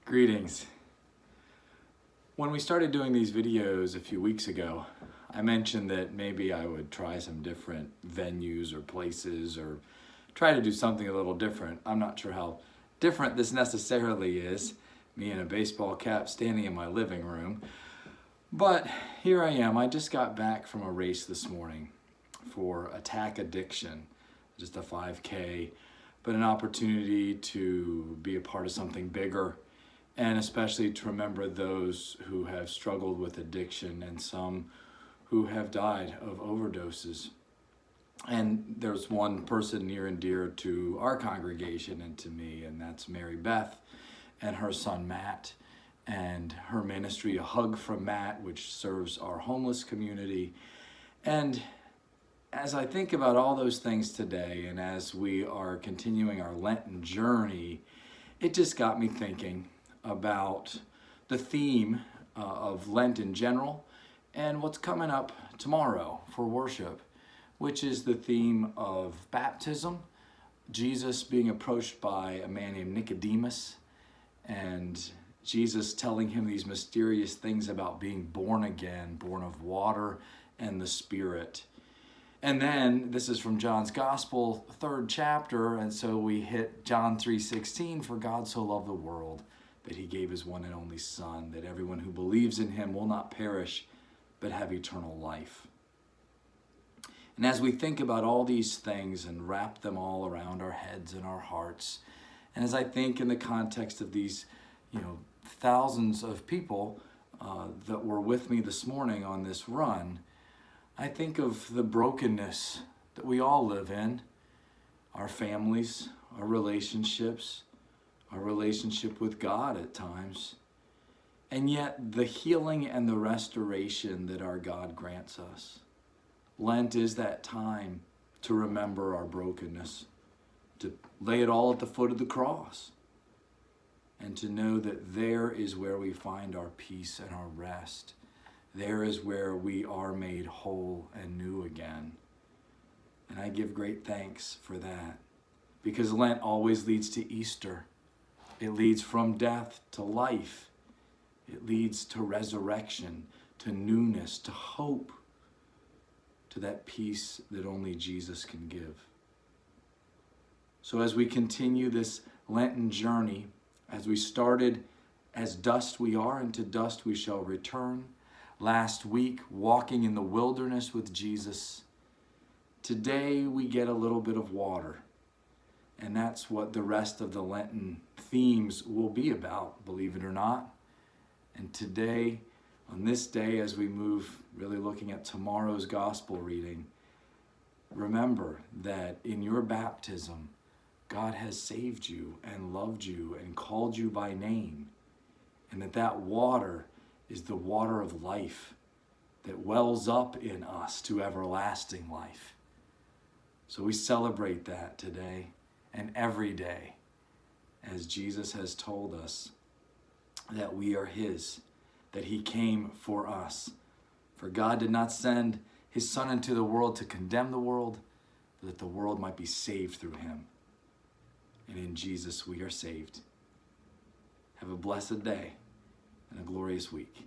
Greetings. When we started doing these videos a few weeks ago, I mentioned that maybe I would try some different venues or places or try to do something a little different. I'm not sure how different this necessarily is, me in a baseball cap standing in my living room. But here I am. I just got back from a race this morning for Attack Addiction, just a 5K, but an opportunity to be a part of something bigger, and especially to remember those who have struggled with addiction and some who have died of overdoses. And there's one person near and dear to our congregation and to me, and that's Mary Beth and her son Matt, and her ministry, A Hug from Matt, which serves our homeless community. And as I think about all those things today, and as we are continuing our Lenten journey, it just got me thinking about the theme of Lent in general and what's coming up tomorrow for worship, which is the theme of baptism, Jesus being approached by a man named Nicodemus, and Jesus telling him these mysterious things about being born again, born of water and the Spirit. And then, this is from John's Gospel, 3rd chapter, and so we hit John 3:16, for God so loved the world that he gave his one and only Son, that everyone who believes in him will not perish, but have eternal life. And as we think about all these things and wrap them all around our heads and our hearts, and as I think in the context of these, thousands of people that were with me this morning on this run, I think of the brokenness that we all live in, our families, our relationships, our relationship with God at times, and yet the healing and the restoration that our God grants us. Lent is that time to remember our brokenness, to lay it all at the foot of the cross, and to know that there is where we find our peace and our rest. There is where we are made whole and new again. And I give great thanks for that, because Lent always leads to Easter. It leads from death to life. It leads to resurrection, to newness, to hope, to that peace that only Jesus can give. So as we continue this Lenten journey, as we started as dust we are, and to dust we shall return. Last week, walking in the wilderness with Jesus. Today we get a little bit of water. And that's what the rest of the Lenten themes will be about, believe it or not. And today, on this day, as we move really looking at tomorrow's gospel reading, remember that in your baptism, God has saved you and loved you and called you by name. And that water is the water of life that wells up in us to everlasting life. So we celebrate that today and every day, as Jesus has told us that we are his, that he came for us. For God did not send his Son into the world to condemn the world, but that the world might be saved through him. And in Jesus we are saved. Have a blessed day and a glorious week.